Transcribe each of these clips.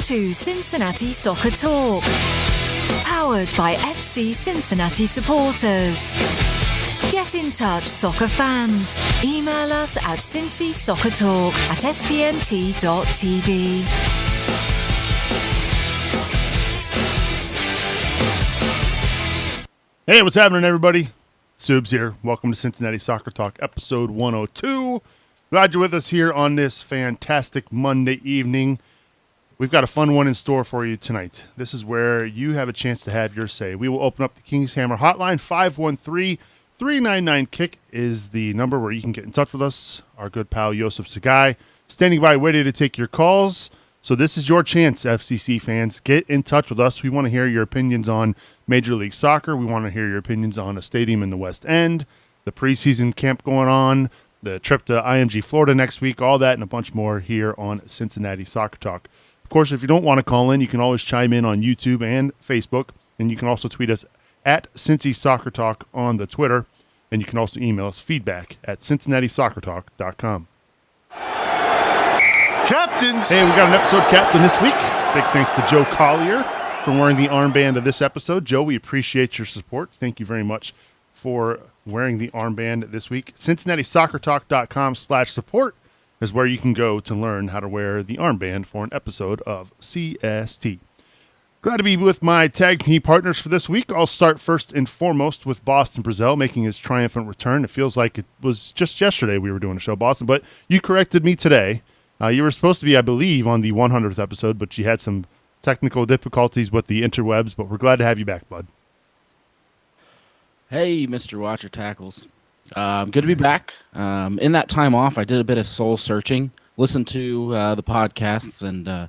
to Cincinnati Soccer Talk, powered by FC Cincinnati supporters. Get in touch, soccer fans. Email us at cincysoccertalk@spnt.tv. Hey, what's happening, everybody? Subs here. Welcome to Cincinnati Soccer Talk, episode 102. Glad you're with us here on this fantastic Monday evening. We've got a fun one in store for you tonight. This is where you have a chance to have your say. We will open up the King's Hammer hotline. 513-399-KICK is the number where you can get in touch with us. Our good pal Yosef Sagai standing by ready to take your calls. So this is your chance, FCC fans. Get in touch with us. We want to hear your opinions on Major League Soccer. We want to hear your opinions on a stadium in the West End, the preseason camp going on, the trip to IMG Florida next week, all that and a bunch more here on Cincinnati Soccer Talk. Of course, if you don't want to call in, you can always chime in on YouTube and Facebook, and you can also tweet us at Cincy Soccer Talk on the Twitter, and you can also email us feedback at cincinnati-soccertalk.com. Captains! Hey, we got an episode captain this week. Big thanks to Joe Collier for wearing the armband of this episode. Joe, we appreciate your support. Thank you very much for wearing the armband this week. CincinnatiSoccerTalk.com/support is where you can go to learn how to wear the armband for an episode of CST. Glad to be with my tag team partners for this week. I'll start first and foremost with Boston Brazel making his triumphant return. It feels like it was just yesterday we were doing a show, Boston, but you corrected me today. You were supposed to be, I believe, on the 100th episode, but you had some technical difficulties with the interwebs, but we're glad to have you back, bud. Hey, Mr. Watcher Tackles. Good to be back. In that time off, I did a bit of soul searching, listened to the podcasts, and I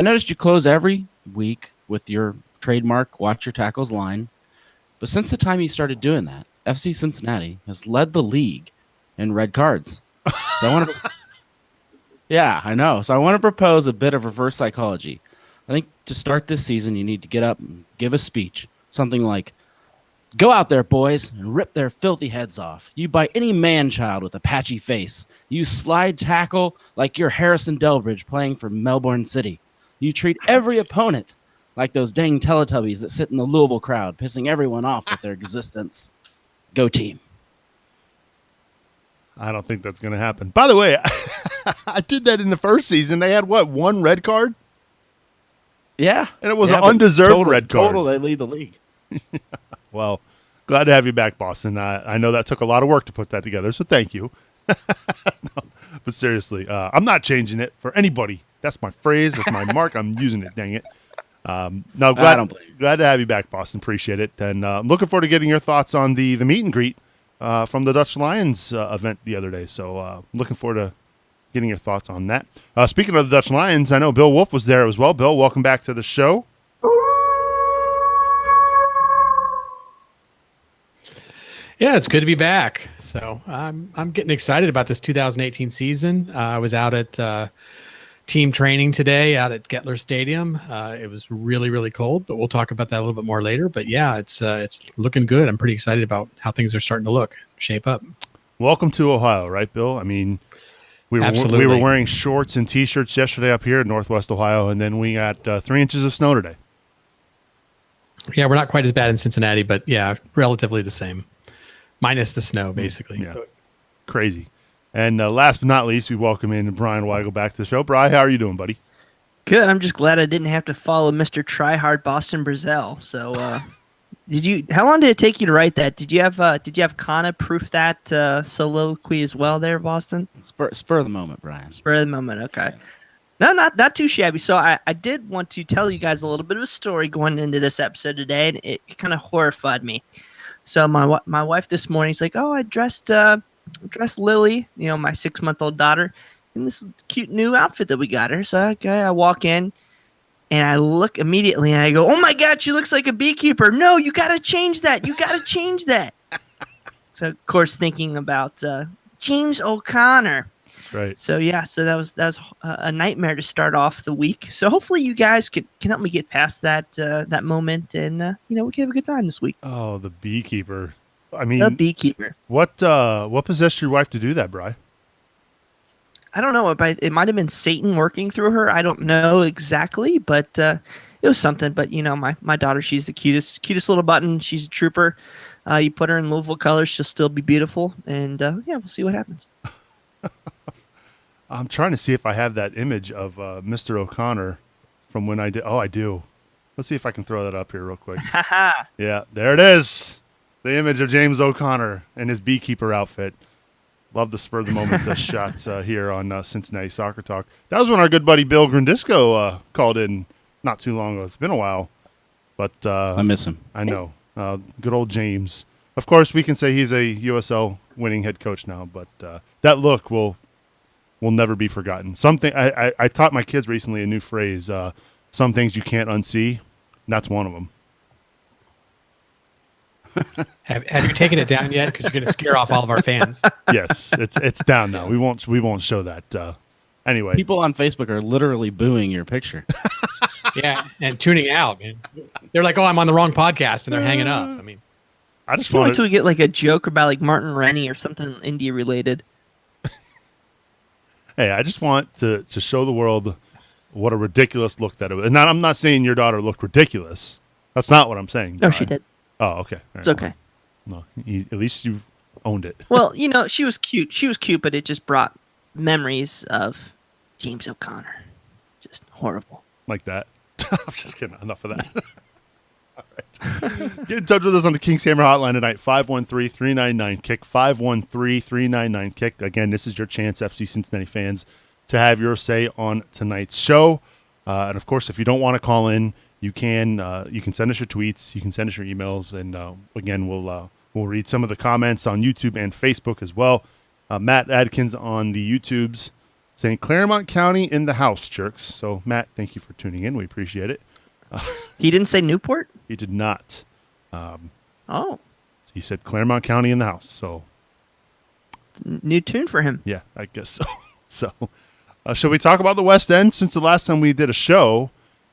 noticed you close every week with your trademark Watch Your Tackles line. But since the time you started doing that, FC Cincinnati has led the league in red cards. So I want to... Yeah, I know. So I want to propose a bit of reverse psychology. I think to start this season, you need to get up and give a speech. Something like, go out there, boys, and rip their filthy heads off. You bite any man-child with a patchy face. You slide tackle like you're Harrison Delbridge playing for Melbourne City. You treat every opponent like those dang Teletubbies that sit in the Louisville crowd, pissing everyone off with their existence. Go team. I don't think that's going to happen. By the way, I did that in the first season. They had, what, one red card? Yeah. And it was an undeserved red card. Total, they lead the league. Well, glad to have you back, Boston. I know that took a lot of work to put that together, so thank you. No, but seriously, I'm not changing it for anybody. That's my phrase. That's my mark. I'm using it, dang it. No, glad to have you back, Boston. Appreciate it. And looking forward to getting your thoughts on the meet and greet from the Dutch Lions event the other day. So looking forward to getting your thoughts on that. Speaking of the Dutch Lions, I know Bill Wolf was there as well. Bill, welcome back to the show. Yeah, it's good to be back. So I'm getting excited about this 2018 season. I was out at team training today out at Gettler Stadium. It was really, really cold, but we'll talk about that a little bit more later. But yeah, it's looking good. I'm pretty excited about how things are starting to shape up. Welcome to Ohio, right, Bill? I mean, we were wearing shorts and T-shirts yesterday up here in Northwest Ohio, and then we got 3 inches of snow today. Yeah, we're not quite as bad in Cincinnati, but yeah, relatively the same. Minus the snow, basically. Yeah, crazy. And last but not least, we welcome in Brian Weigel back to the show. Brian, how are you doing, buddy? Good. I'm just glad I didn't have to follow Mr. Tryhard Boston Brazel. So, how long did it take you to write that? Did you have Kana proof that soliloquy as well there, Boston? Spur of the moment, Brian. Spur of the moment. Okay. No, not too shabby. So I did want to tell you guys a little bit of a story going into this episode today, and it kind of horrified me. So my wife this morning is like, oh, I dressed Lily, my 6-month-old daughter, in this cute new outfit that we got her. So okay, I walk in and I look immediately and I go, oh my God, she looks like a beekeeper. No, you got to change that. You got to change that. So of course, thinking about James O'Connor. Right. So yeah, so that was a nightmare to start off the week. So hopefully you guys can help me get past that moment, and we can have a good time this week. Oh, the beekeeper. I mean, the beekeeper. What possessed your wife to do that, Bri? I don't know. It might have been Satan working through her. I don't know exactly, but it was something. But my daughter, she's the cutest little button. She's a trooper. You put her in Louisville colors, she'll still be beautiful. And yeah, we'll see what happens. I'm trying to see if I have that image of Mr. O'Connor from when I did. Oh, I do. Let's see if I can throw that up here real quick. Yeah, there it is. The image of James O'Connor in his beekeeper outfit. Love the spur of the moment shots here on Cincinnati Soccer Talk. That was when our good buddy Bill Grandisco called in not too long ago. It's been a while, but I miss him. I know. Good old James. Of course, we can say he's a USL winning head coach now, but that look will never be forgotten. Something I taught my kids recently a new phrase. Some things you can't unsee, and that's one of them. Have you taken it down yet? Because you're going to scare off all of our fans. Yes, it's down now. We won't show that. Anyway, People on Facebook are literally booing your picture. Yeah, and tuning out. Man. They're like, "Oh, I'm on the wrong podcast," and they're hanging up. I mean, I just Wait wanted till we get like a joke about like Martin Rennie or something India related. Hey, I just want to show the world what a ridiculous look that it was. And I'm not saying your daughter looked ridiculous. That's not what I'm saying. No, she did. Oh, okay. All right. It's okay. No, at least you've owned it. Well, she was cute. She was cute, but it just brought memories of James O'Connor. Just horrible. Like that. I'm just kidding. Enough of that. All right. Get in touch with us on the King's Hammer hotline tonight, 513-399-KICK, 513-399-KICK. Again, this is your chance, FC Cincinnati fans, to have your say on tonight's show. And, of course, if you don't want to call in, you can send us your tweets, you can send us your emails, and, again, we'll read some of the comments on YouTube and Facebook as well. Matt Adkins on the YouTubes saying, Claremont County in the house, jerks. So, Matt, thank you for tuning in. We appreciate it. He didn't say Newport? He did not. Oh, He said Claremont County in the house. So, new tune for him. yeah, I guess so. So, shall we talk about the West End? Since the last time we did a show,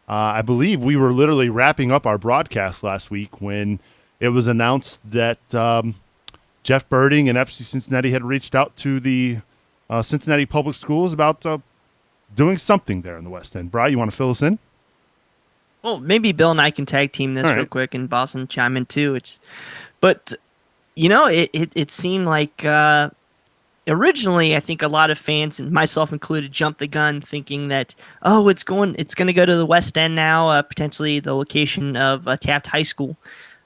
I believe we were literally wrapping up our broadcast last week when it was announced that Jeff Birding and FC Cincinnati had reached out to the Cincinnati Public Schools about doing something there in the West End. Bri, you want to fill us in? Well, maybe Bill and I can tag team this All right. real quick, and Boston chime in too. But it seemed like originally I think a lot of fans, and myself included, jumped the gun, thinking that it's going to go to the West End now, potentially the location of Taft High School.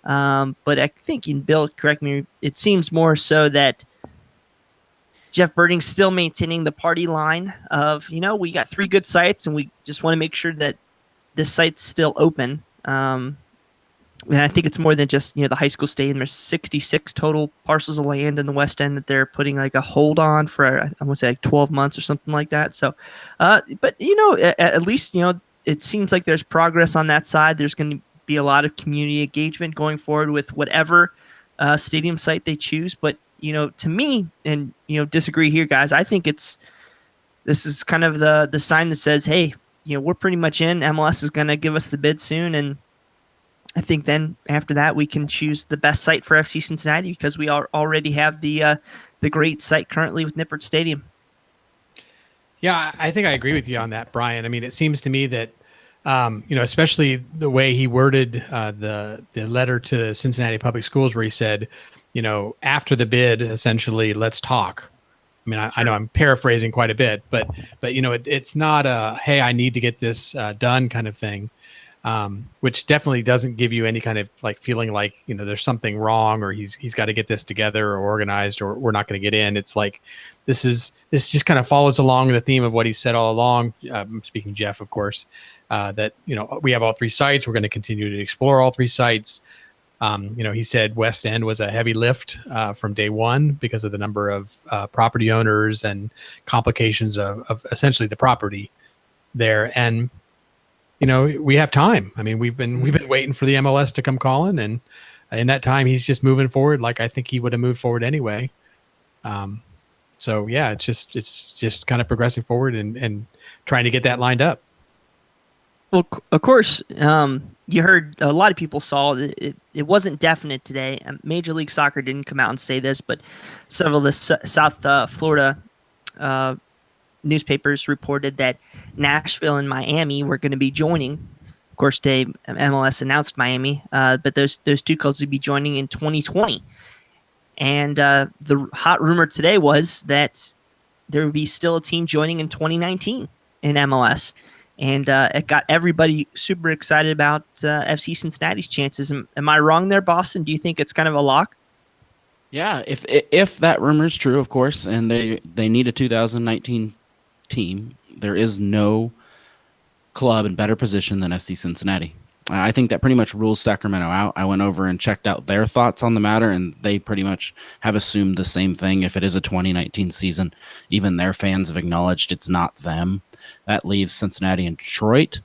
But I think, and Bill, correct me, it seems more so that Jeff Birding's still maintaining the party line of we got 3 good sites, and we just want to make sure that this site's still open. And I think it's more than just the high school stadium. There's 66 total parcels of land in the West End that they're putting like a hold on for I want to say like 12 months or something like that. So, but at least it seems like there's progress on that side. There's going to be a lot of community engagement going forward with whatever stadium site they choose. But to me, and disagree here, guys, I think this is kind of the sign that says, hey, we're pretty much in. MLS is going to give us the bid soon, and I think then after that we can choose the best site for FC Cincinnati because we already have the great site currently with Nippert Stadium. yeah, I think I agree with you on that, Brian. I mean, it seems to me that especially the way he worded the letter to Cincinnati Public Schools, where he said, after the bid, essentially, let's talk. I mean, I know I'm paraphrasing quite a bit, but it's not a, hey, I need to get this done kind of thing, which definitely doesn't give you any kind of like feeling like, there's something wrong or he's got to get this together or organized or we're not going to get in. It's like, this just kind of follows along the theme of what he said all along. Speaking Jeff, of course, that, we have all 3 sites. We're going to continue to explore all 3 sites. He said West End was a heavy lift from day one because of the number of property owners and complications of essentially the property there. And, we have time. I mean, we've been waiting for the MLS to come calling, and in that time, he's just moving forward like I think he would have moved forward anyway. So yeah, it's just kind of progressing forward and trying to get that lined up. Well, of course, you heard a lot of people saw it wasn't definite today. Major League Soccer didn't come out and say this, but several of the South Florida newspapers reported that Nashville and Miami were going to be joining. Of course, MLS announced Miami, but those two clubs would be joining in 2020. And the hot rumor today was that there would be still a team joining in 2019 in MLS. And it got everybody super excited about FC Cincinnati's chances. Am I wrong there, Boston? Do you think it's kind of a lock? Yeah, if that rumor is true, of course, and they need a 2019 team, there is no club in better position than FC Cincinnati. I think that pretty much rules Sacramento out. I went over and checked out their thoughts on the matter, and they pretty much have assumed the same thing. If it is a 2019 season, even their fans have acknowledged it's not them. That leaves Cincinnati and Detroit.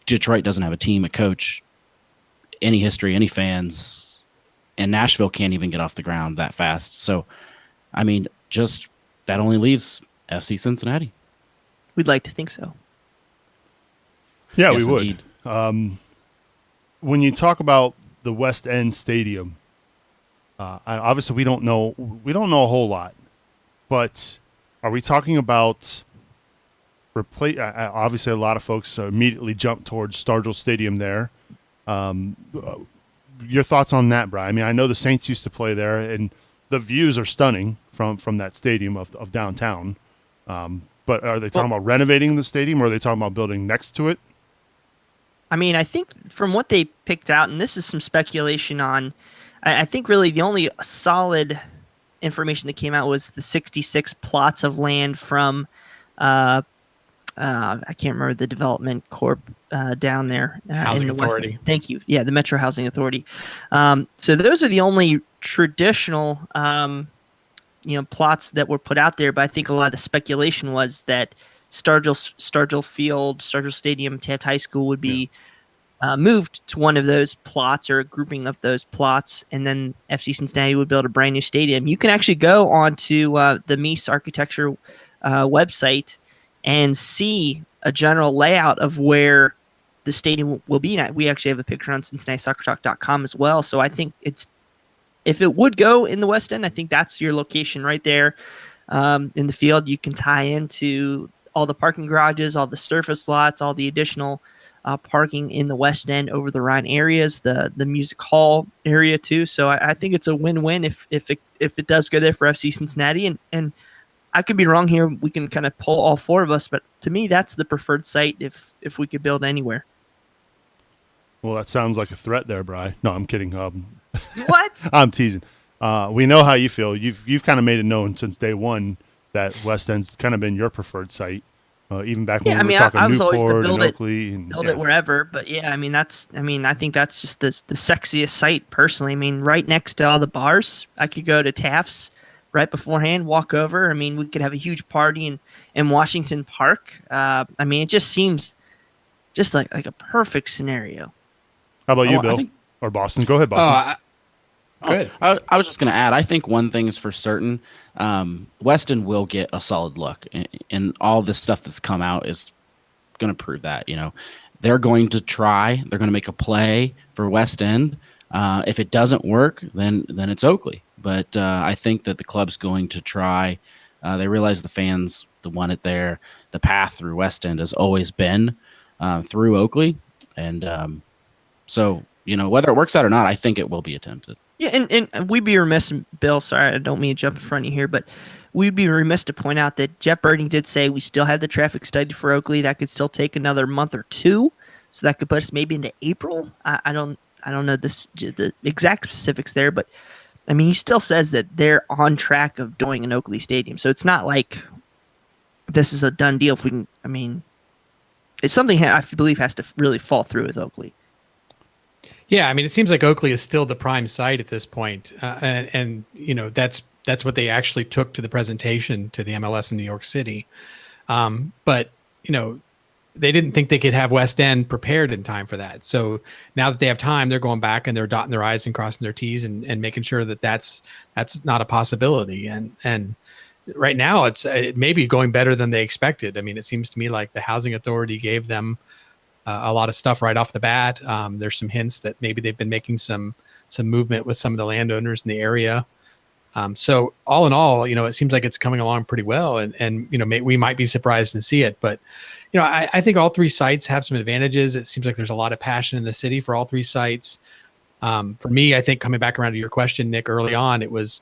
Detroit doesn't have a team, a coach, any history, any fans, and Nashville can't even get off the ground that fast. So, I mean, just that only leaves FC Cincinnati. We'd like to think so. Yeah, Yes, we would. indeed. When you talk about the West End Stadium, obviously we don't know a whole lot, but are we talking about obviously a lot of folks immediately jump towards Stargell Stadium there. Your thoughts on that, Brian? I mean, I know the Saints used to play there, and the views are stunning from that stadium of downtown. But are they talking about renovating the stadium, or are they talking about building next to it? I mean, I think from what they picked out, and this is some speculation on, I think really the only solid information that came out was the 66 plots of land from, I can't remember the development corp down there. Housing in the Authority. West. Thank you. Yeah, the Metro Housing Authority. So those are the only traditional, plots that were put out there. But I think a lot of the speculation was that Stargell Field, Stargell Stadium, Taft High School would be moved to one of those plots or a grouping of those plots, and then FC Cincinnati would build a brand new stadium. You can actually go onto the Mies Architecture website and see a general layout of where the stadium will be. We actually have a picture on CincinnatiSoccerTalk.com as well. So I think if it would go in the West End, I think that's your location right there in the field. You can tie into all the parking garages, all the surface lots, all the additional parking in the West End over the Rhine areas, the music hall area too. So I think it's a win-win if it does go there for FC Cincinnati. And I could be wrong here. We can kind of pull all four of us, but to me, that's the preferred site if we could build anywhere. Well, that sounds like a threat there, Bri. No, I'm kidding. What? I'm teasing. We know how you feel. You've kind of made it known since day one that West End's kind of been your preferred site, even back when we were talking I was always Newport to and Oakley. Build it wherever. But yeah, I think that's just the sexiest site personally. I mean, right next to all the bars, I could go to Taft's right beforehand, walk over. I mean, we could have a huge party in Washington Park. I mean, it just seems just like a perfect scenario. How about you, Bill? Or Boston? Go ahead, Boston. Good. I was just going to add, I think one thing is for certain, Weston will get a solid look, and all this stuff that's come out is going to prove that. They're going to try. They're going to make a play for West End. If it doesn't work, then it's Oakley. But I think that the club's going to try. They realize the fans want it there. The path through West End has always been through Oakley, and so whether it works out or not, I think it will be attempted. Yeah, and we'd be remiss, Bill, sorry, I don't mean to jump in front of you here, but we'd be remiss to point out that Jeff Birding did say we still have the traffic study for Oakley. That could still take another month or two, so that could put us maybe into April. I don't know the exact specifics there, but I mean, he still says that they're on track of doing an Oakley Stadium, so it's not like this is a done deal. If we can, I mean, it's something I believe has to really fall through with Oakley. Yeah, I mean, it seems like Oakley is still the prime site at this point, and that's what they actually took to the presentation to the MLS in New York City. But they didn't think they could have West End prepared in time for that. So now that they have time, they're going back and they're dotting their I's and crossing their T's and making sure that that's not a possibility. And right now it may be going better than they expected. I mean, it seems to me like the Housing Authority gave them a lot of stuff right off the bat. There's some hints that maybe they've been making some movement with some of the landowners in the area. So all in all, it seems like it's coming along pretty well, and we might be surprised to see it, but I think all three sites have some advantages. It seems like there's a lot of passion in the city for all three sites. For me, I think coming back around to your question, Nick, early on, it was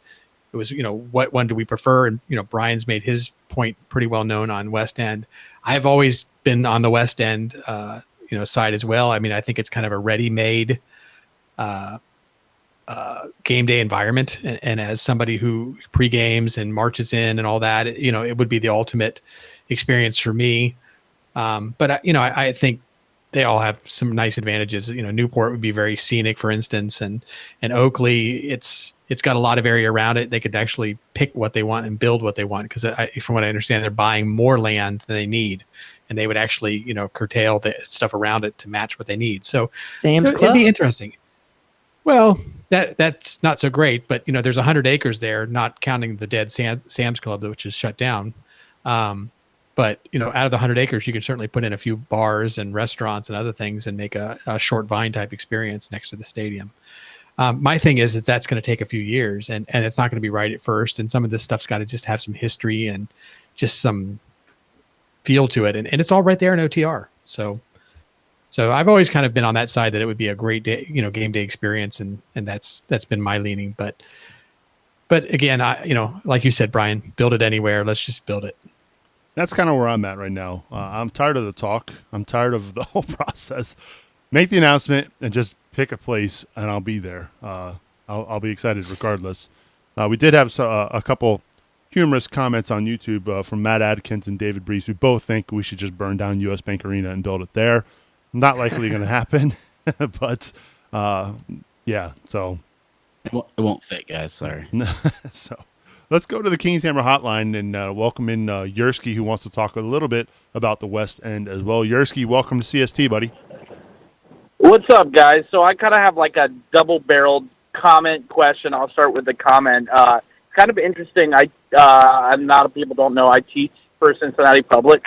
what one do we prefer? And Brian's made his point pretty well known on West End. I've always been on the West End side as well. I mean, I think it's kind of a ready-made game day environment, and as somebody who pre-games and marches in and all that, it would be the ultimate experience for me. But I think they all have some nice advantages. Newport would be very scenic, for instance, and Oakley, it's got a lot of area around it. They could actually pick what they want and build what they want, because from what I understand, they're buying more land than they need, and they would actually curtail the stuff around it to match what they need. So Sam's Club? It'd be interesting. Well, that's not so great, but there's 100 acres there, not counting the dead Sam's Club, which is shut down. But out of the 100 acres, you can certainly put in a few bars and restaurants and other things and make a short vine type experience next to the stadium. My thing is that that's going to take a few years, and it's not going to be right at first. And some of this stuff's got to just have some history and just some feel to it. And it's all right there in OTR. So I've always kind of been on that side that it would be a great day, game day experience. And that's been my leaning. But again, like you said, Brian, build it anywhere. Let's just build it. That's kind of where I'm at right now. I'm tired of the talk. I'm tired of the whole process. Make the announcement and just pick a place, and I'll be there. I'll be excited regardless. We did have a couple humorous comments on YouTube from Matt Adkins and David Brees, who both think we should just burn down U.S. Bank Arena and build it there. Not likely going to happen, but yeah. So it won't fit, guys. Sorry. So. Let's go to the Kings Hammer hotline and welcome in Yersky, who wants to talk a little bit about the West End as well. Yersky, welcome to CST, buddy. What's up, guys? So I kind of have like a double-barreled comment question. I'll start with the comment. Kind of interesting. A lot of people don't know I teach for Cincinnati Public.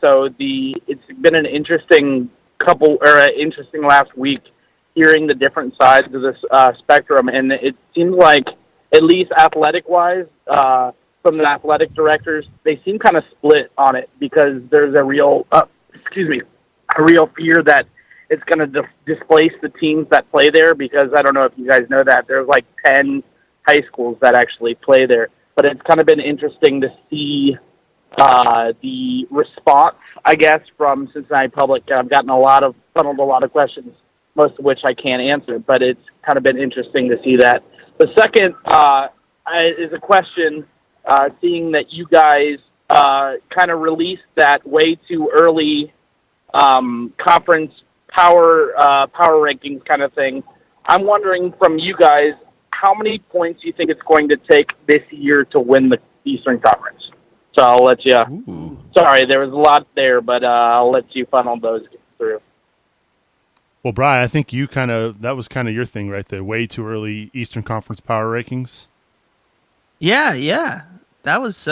So it's been an interesting interesting last week hearing the different sides of this spectrum, and it seems like, at least athletic-wise, from the athletic directors, they seem kind of split on it, because there's a real fear that it's going to displace the teams that play there, because I don't know if you guys know that, there's like 10 high schools that actually play there. But it's kind of been interesting to see the response, I guess, from Cincinnati Public. I've gotten funneled a lot of questions, most of which I can't answer, but it's kind of been interesting to see that. The second is a question, seeing that you guys kind of released that way too early conference power rankings kind of thing. I'm wondering from you guys, how many points do you think it's going to take this year to win the Eastern Conference? So I'll let you. Ooh. Sorry, there was a lot there, but I'll let you funnel those through. Well, Brian, I think that was kind of your thing, right? The way too early Eastern Conference power rankings. Yeah. That was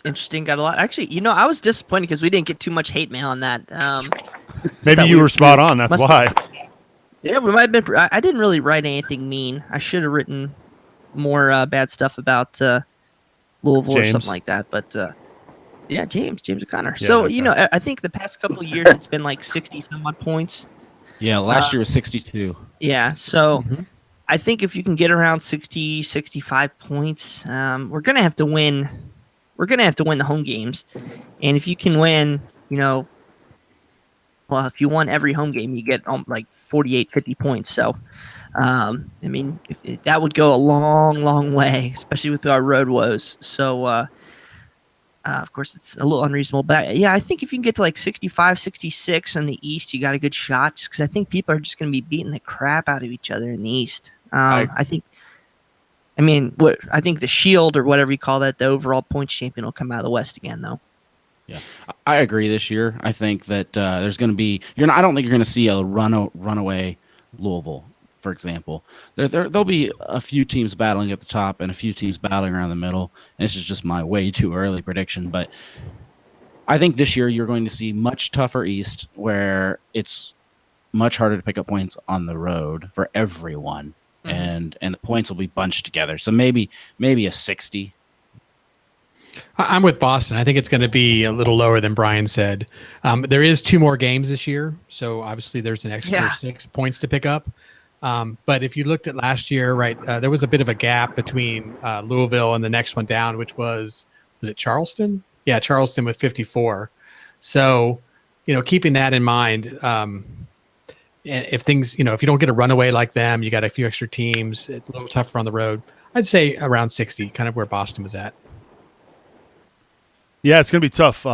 interesting. Got a lot. Actually, I was disappointed because we didn't get too much hate mail on that. Maybe you were spot on. That's why. Yeah, we might have been. I didn't really write anything mean. I should have written more bad stuff about Louisville James. Or something like that. But yeah, James O'Connor. Yeah, So okay. I think the past couple of years it's been like 60 some odd points. Yeah, last year was 62. Yeah, so I think if you can get around 60, 65 points, we're going to have to win. We're going to have to win the home games. And if you can win, if you won every home game, you get like 48, 50 points. So, that would go a long, long way, especially with our road woes. So, of course, it's a little unreasonable. But, yeah, I think if you can get to like 65, 66 in the East, you got a good shot, just because I think people are just going to be beating the crap out of each other in the East. I think the Shield, or whatever you call that, the overall points champion, will come out of the West again, though. Yeah, I agree this year. I think that there's going to be – I don't think you're going to see a runaway Louisville, for example. There'll be a few teams battling at the top and a few teams battling around the middle. And this is just my way too early prediction. But I think this year you're going to see much tougher East, where it's much harder to pick up points on the road for everyone. and the points will be bunched together. So maybe a 60. I'm with Boston. I think it's going to be a little lower than Brian said. There is 2 more games this year, so obviously there's an extra 6 points to pick up. But if you looked at last year, right, there was a bit of a gap between Louisville and the next one down, which was it Charleston? Yeah, Charleston with 54. So, keeping that in mind, if things, if you don't get a runaway like them, you got a few extra teams, it's a little tougher on the road. I'd say around 60, kind of where Boston was at. Yeah, it's going to be tough.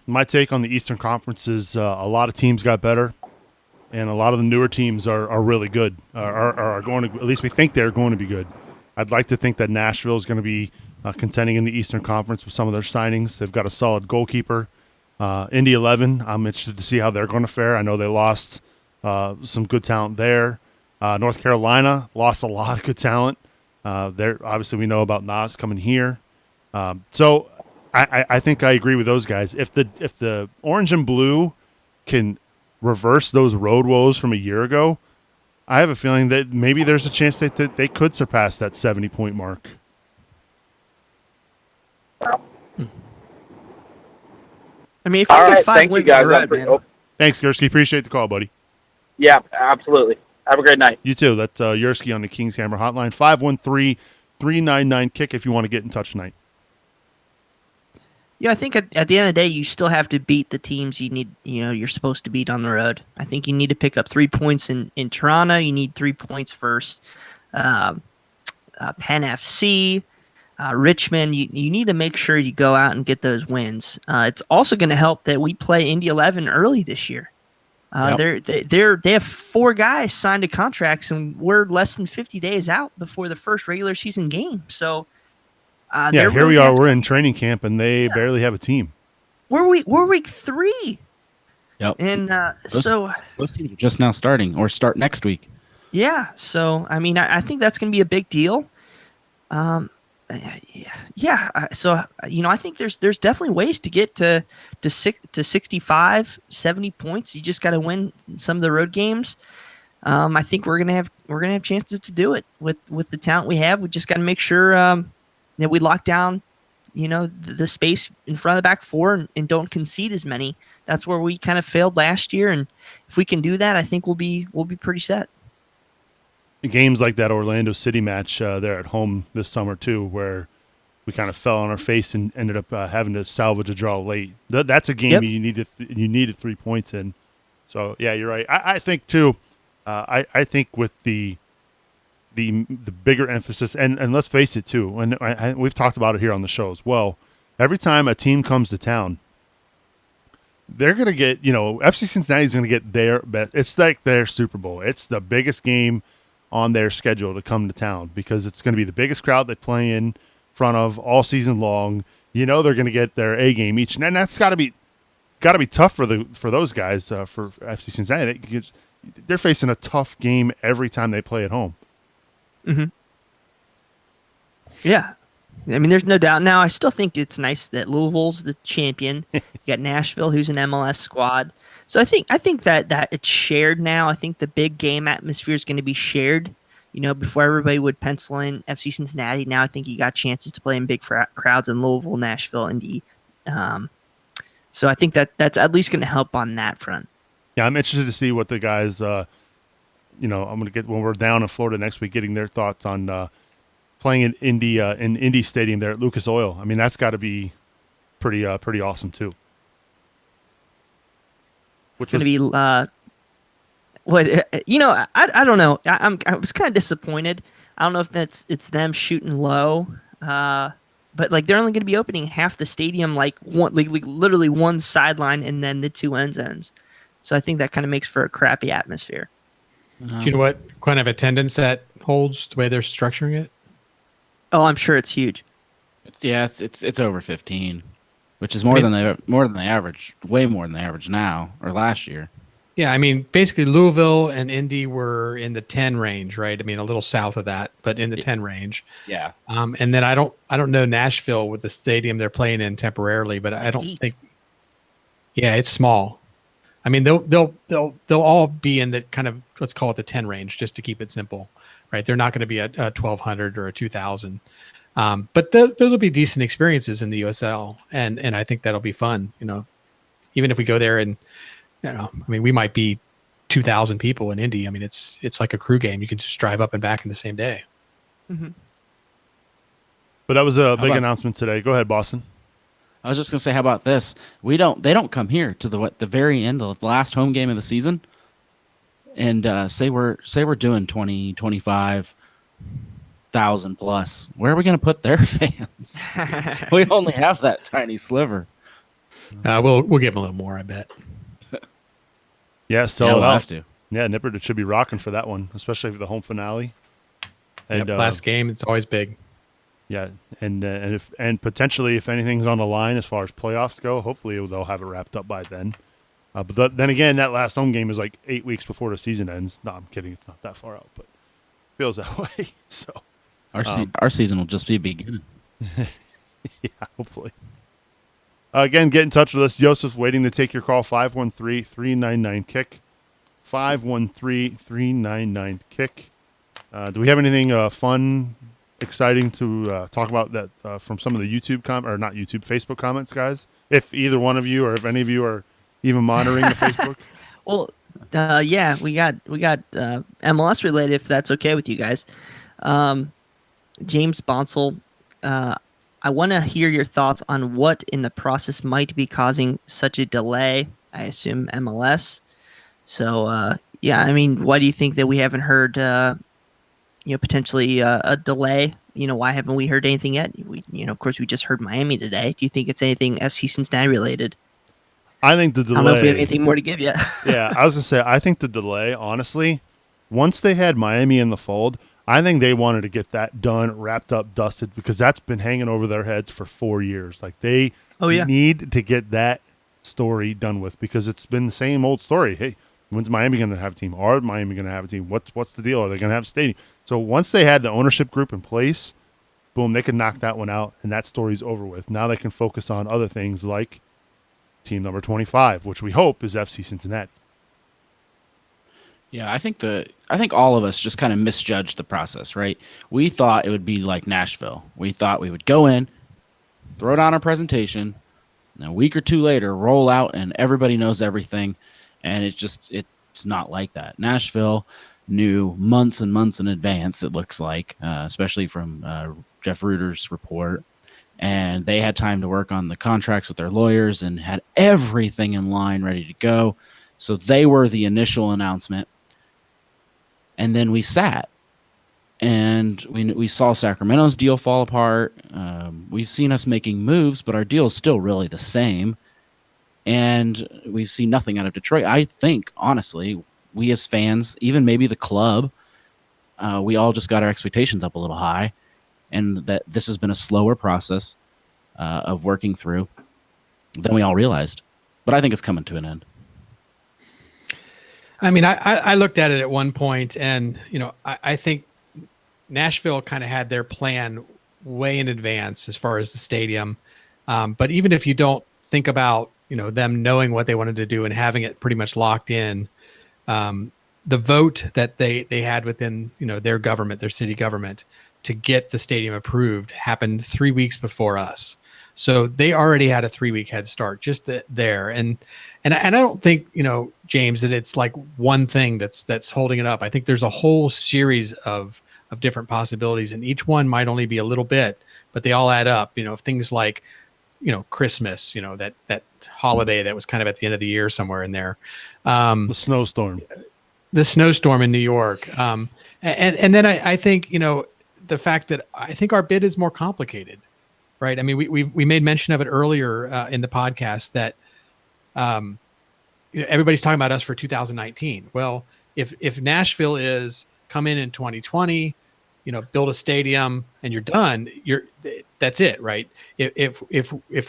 My take on the Eastern Conference is a lot of teams got better, and a lot of the newer teams are really good, are going to, at least we think they're going to be good. I'd like to think that Nashville is going to be contending in the Eastern Conference with some of their signings. They've got a solid goalkeeper. Indy 11, I'm interested to see how they're going to fare. I know they lost some good talent there. North Carolina lost a lot of good talent. There, obviously, we know about Nas coming here. So I think I agree with those guys. If the orange and blue can reverse those road woes from a year ago, I have a feeling that maybe there's a chance that they could surpass that 70-point mark. I mean, if you get 5 wins in a row, man. Thanks, Gursky. Appreciate the call, buddy. Yeah, absolutely. Have a great night. You too. That's Yursky on the King's Hammer hotline, 513-399-KICK if you want to get in touch tonight. Yeah, I think at the end of the day, you still have to beat the teams you need. You're supposed to beat on the road. I think you need to pick up 3 points in Toronto. You need 3 points first. Penn FC, Richmond. You need to make sure you go out and get those wins. It's also going to help that we play Indy 11 early this year. They have 4 guys signed to contracts, and we're less than 50 days out before the first regular season game. So. Here really we are. We're in training camp, and they barely have a team. We're week 3. Yep. And those teams are just now starting, or start next week. Yeah. So I mean, I think that's going to be a big deal. So I think there's definitely ways to get to 65, 70 points. You just got to win some of the road games. I think we're gonna have chances to do it with the talent we have. We just got to make sure. That we lock down, the space in front of the back 4 and don't concede as many. That's where we kind of failed last year, and if we can do that, I think we'll be pretty set. Games like that Orlando City match there at home this summer too, where we kind of fell on our face and ended up having to salvage a draw late. That's a game you needed 3 points in. So yeah, you're right. I think too. I think with the bigger emphasis, and let's face it too, and we've talked about it here on the show as well, every time a team comes to town, they're going to get, FC Cincinnati is going to get their best. It's like their Super Bowl. It's the biggest game on their schedule to come to town because it's going to be the biggest crowd they play in front of all season long. They're going to get their A game each, and that's got to be tough for those guys, for FC Cincinnati. They're facing a tough game every time they play at home. Mm-hmm. Yeah. I mean, there's no doubt. Now, I still think it's nice that Louisville's the champion. You got Nashville, who's an MLS squad. So I think that it's shared now. I think the big game atmosphere is going to be shared. Before everybody would pencil in FC Cincinnati, now I think you got chances to play in big crowds in Louisville, Nashville, Indy. So I think that's at least going to help on that front. Yeah, I'm interested to see what the guys I'm going to get when we're down in Florida next week, getting their thoughts on playing in Indy Stadium there at Lucas Oil. I mean, that's got to be pretty awesome too. It's going to be I don't know. I was kind of disappointed. I don't know if it's them shooting low, but like they're only going to be opening half the stadium, literally one sideline and then the 2 end zones. So I think that kind of makes for a crappy atmosphere. Do you know what kind of attendance that holds, the way they're structuring it? Oh, I'm sure it's huge. It's over 15, which is more than the average, way more than the average now or last year. Yeah, I mean, basically Louisville and Indy were in the 10 range, right? I mean, a little south of that, but in the 10 range. Yeah. And then I don't know Nashville with the stadium they're playing in temporarily, but I don't think. Yeah, it's small. I mean, they'll all be in the kind of, let's call it the 10 range, just to keep it simple, right? They're not going to be at 1,200 or a 2,000. But those will be decent experiences in the USL, and I think that'll be fun. Even if we go there and, I mean, we might be 2,000 people in Indy. I mean, it's like a crew game. You can just drive up and back in the same day. Mm-hmm. But that was a big announcement today. Go ahead, Boston. I was just gonna say, how about this? They don't come here to the very end of the last home game of the season, and say we're doing 20, 25,000 plus. Where are we gonna put their fans? We only have that tiny sliver. We'll give them a little more, I bet. Yeah, so we'll have to. Yeah, Nippert should be rocking for that one, especially for the home finale. And last game, it's always big. Yeah, and potentially if anything's on the line as far as playoffs go, hopefully they'll have it wrapped up by then. But then again, that last home game is like 8 weeks before the season ends. No, I'm kidding. It's not that far out, but it feels that way. So our season will just be beginning. Yeah, hopefully. Again, get in touch with us. Joseph's waiting to take your call. 513-399-KICK. 513-399-KICK. Do we have anything fun, exciting to talk about that from some of the Facebook comments, guys? If either one of you or if any of you are even monitoring the Facebook. Well, yeah, we got MLS related, if that's okay with you guys. James Bonsall, I want to hear your thoughts on what in the process might be causing such a delay. I assume MLS. So, yeah, I mean, why do you think that we haven't heard, potentially a delay? Why haven't we heard anything yet? Of course, we just heard Miami today. Do you think it's anything FC Cincinnati related? I think the delay. I don't know if we have anything more to give yet. Yeah, I was going to say, I think the delay, honestly, once they had Miami in the fold, I think they wanted to get that done, wrapped up, dusted, because that's been hanging over their heads for 4 years. Like, they need to get that story done with, because it's been the same old story. Hey, when's Miami going to have a team? Are Miami going to have a team? What's the deal? Are they going to have a stadium? So once they had the ownership group in place, boom, they could knock that one out, and that story's over with. Now they can focus on other things like team number 25, which we hope is FC Cincinnati. Yeah, I think all of us just kind of misjudged the process, right? We thought it would be like Nashville. We thought we would go in, throw down our presentation, and a week or two later, roll out, and everybody knows everything. And it's not like that. Nashville knew months and months in advance, it looks like, especially from Jeff Reuter's report. And they had time to work on the contracts with their lawyers and had everything in line ready to go. So they were the initial announcement. And then we sat, and we saw Sacramento's deal fall apart. We've seen us making moves, but our deal is still really the same. And we've seen nothing out of Detroit. I think, honestly, we as fans, even maybe the club, we all just got our expectations up a little high, and that this has been a slower process of working through than we all realized. But I think it's coming to an end. I mean, I looked at it at one point, and I think Nashville kind of had their plan way in advance as far as the stadium. But even if you don't think about them knowing what they wanted to do and having it pretty much locked in, the vote that they had within their government, their city government, to get the stadium approved happened 3 weeks before us. So they already had a 3-week head start just there. And I don't think, James, that it's like one thing that's holding it up. I think there's a whole series of different possibilities, and each one might only be a little bit, but they all add up. Things like, Christmas, that holiday that was kind of at the end of the year somewhere in there. The snowstorm in New York. And then I think, the fact that I think our bid is more complicated. Right. I mean, we made mention of it earlier in the podcast that everybody's talking about us for 2019. Well, if Nashville is come in 2020, build a stadium and you're done, that's it, right? If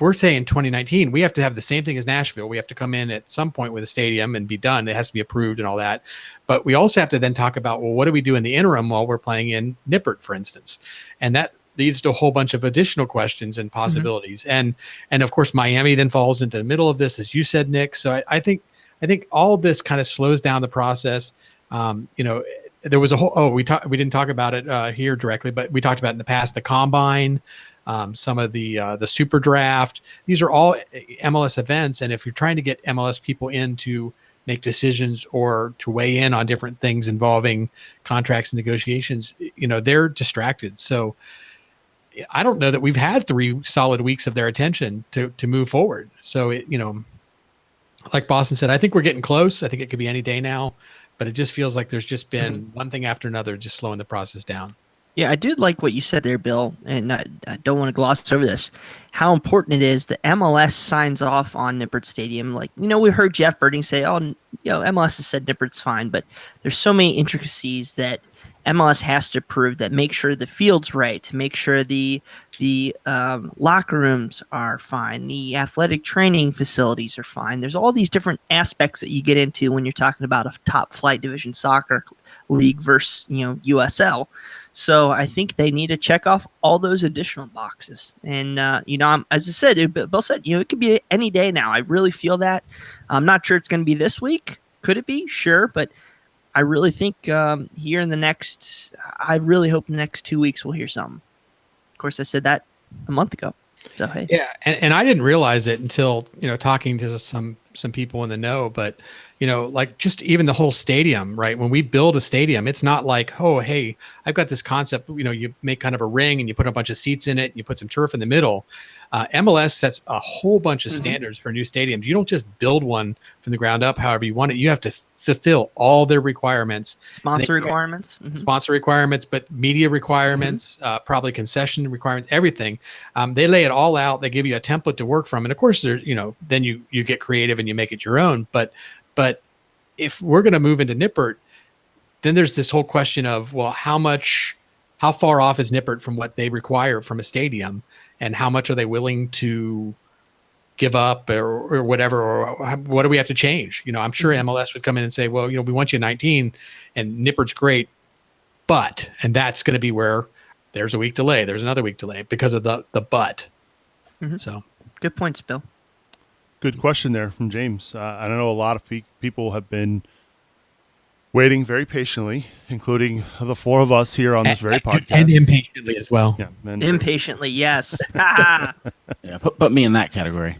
we're saying 2019, we have to have the same thing as Nashville. We have to come in at some point with a stadium and be done. It has to be approved and all that. But we also have to then talk about, well, what do we do in the interim while we're playing in Nippert, for instance? And that leads to a whole bunch of additional questions and possibilities. Mm-hmm. And of course, Miami then falls into the middle of this, as you said, Nick. So I think I think all of this kind of slows down the process. There was a whole, we didn't talk about it here directly, but we talked about it in the past, the combine, some of the super draft. These are all MLS events. And if you're trying to get MLS people in to make decisions or to weigh in on different things involving contracts and negotiations, they're distracted. So I don't know that we've had 3 solid weeks of their attention to move forward. So, like Boston said, I think we're getting close. I think it could be any day now, but it just feels like there's just been one thing after another, just slowing the process down. Yeah, I did like what you said there, Bill, and I don't want to gloss over this. How important it is that MLS signs off on Nippert Stadium. Like, we heard Jeff Birding say, MLS has said Nippert's fine, but there's so many intricacies that MLS has to prove, that make sure the field's right, to make sure the locker rooms are fine, the athletic training facilities are fine. There's all these different aspects that you get into when you're talking about a top flight division soccer league versus USL. So I think they need to check off all those additional boxes. And as I said, Bill said, it could be any day now. I really feel that. I'm not sure it's going to be this week. Could it be? Sure, but I really think here in the next, I really hope the next 2 weeks we'll hear something. Of course, I said that a month ago. So, hey. Yeah, and I didn't realize it until talking to some people in the know. But like just even the whole stadium, right? When we build a stadium, it's not like, oh, hey, I've got this concept. You make kind of a ring and you put a bunch of seats in it and you put some turf in the middle. MLS sets a whole bunch of standards for new stadiums. You don't just build one from the ground up however you want it. You have to fulfill all their requirements. Sponsor requirements. Sponsor requirements, but media requirements, probably concession requirements, everything. They lay it all out. They give you a template to work from. And of course, then you get creative and you make it your own. But if we're going to move into Nippert, then there's this whole question of, well, how far off is Nippert from what they require from a stadium? And how much are they willing to give up or whatever, or what do we have to change? I'm sure MLS would come in and say, well, we want you 19 and Nippert's great, and that's going to be where there's a week delay. There's another week delay because of the but. So good points, Bill. Good question there from James. I know a lot of people have been waiting very patiently, including the 4 of us here on this very podcast. And impatiently as well. Yeah, impatiently, yes. Yeah, put me in that category.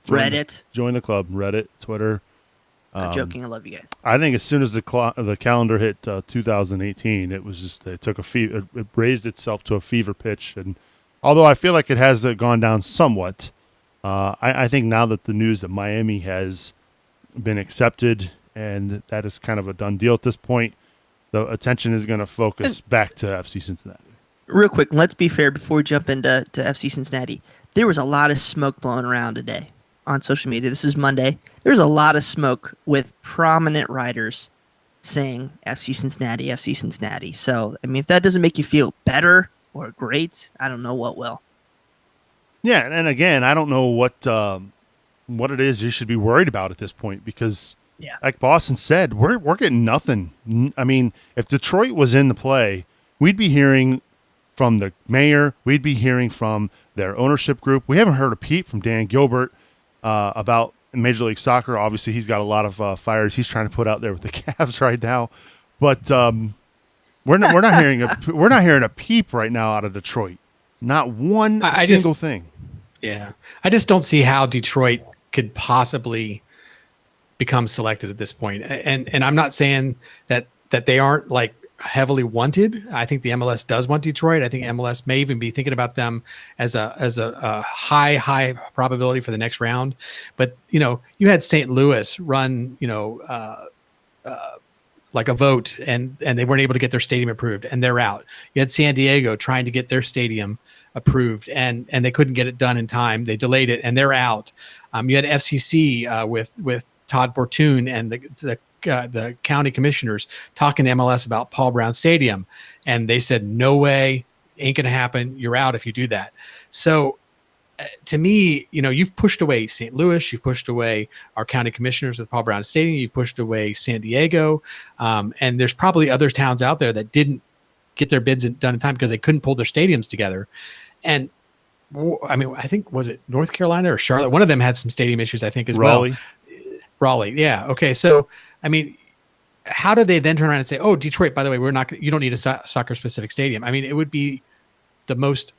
Reddit. Join the club. Reddit, Twitter. I'm joking. I love you guys. I think as soon as the calendar hit 2018, it was just it raised itself to a fever pitch. And although I feel like it has gone down somewhat, I think now that the news that Miami has been accepted and that is kind of a done deal at this point, the attention is going to focus back to FC Cincinnati. Real quick, let's be fair before we jump into FC Cincinnati. There was a lot of smoke blowing around today on social media. This is Monday. There's a lot of smoke with prominent writers saying FC Cincinnati, FC Cincinnati. So, if that doesn't make you feel better or great, I don't know what will. Yeah, and again, I don't know what it is you should be worried about at this point because, like Boston said, we're getting nothing. If Detroit was in the play, we'd be hearing from the mayor. We'd be hearing from their ownership group. We haven't heard a peep from Dan Gilbert about Major League Soccer. Obviously, he's got a lot of fires he's trying to put out there with the Cavs right now. But we're not hearing a peep right now out of Detroit. Not one single thing. Yeah, I just don't see how Detroit could possibly become selected at this point. And I'm not saying that they aren't like heavily wanted. I think the MLS does want Detroit. I think MLS may even be thinking about them as a high probability for the next round. But you had St. Louis run like a vote and they weren't able to get their stadium approved and they're out. You had San Diego trying to get their stadium approved and they couldn't get it done in time. They delayed it and they're out. You had FCC with Todd Bortune and the county commissioners talking to MLS about Paul Brown Stadium, and they said, no way, ain't going to happen. You're out if you do that. So to me, you've pushed away St. Louis, you've pushed away our county commissioners with Paul Brown Stadium, you've pushed away San Diego, and there's probably other towns out there that didn't get their bids done in time because they couldn't pull their stadiums together. And I think, was it North Carolina or Charlotte? One of them had some stadium issues, I think, as Raleigh. well. Raleigh. Yeah. Okay. So, I mean, how do they then turn around and say, "Oh, Detroit, by the way, you don't need a soccer specific stadium"? I mean, it would be the most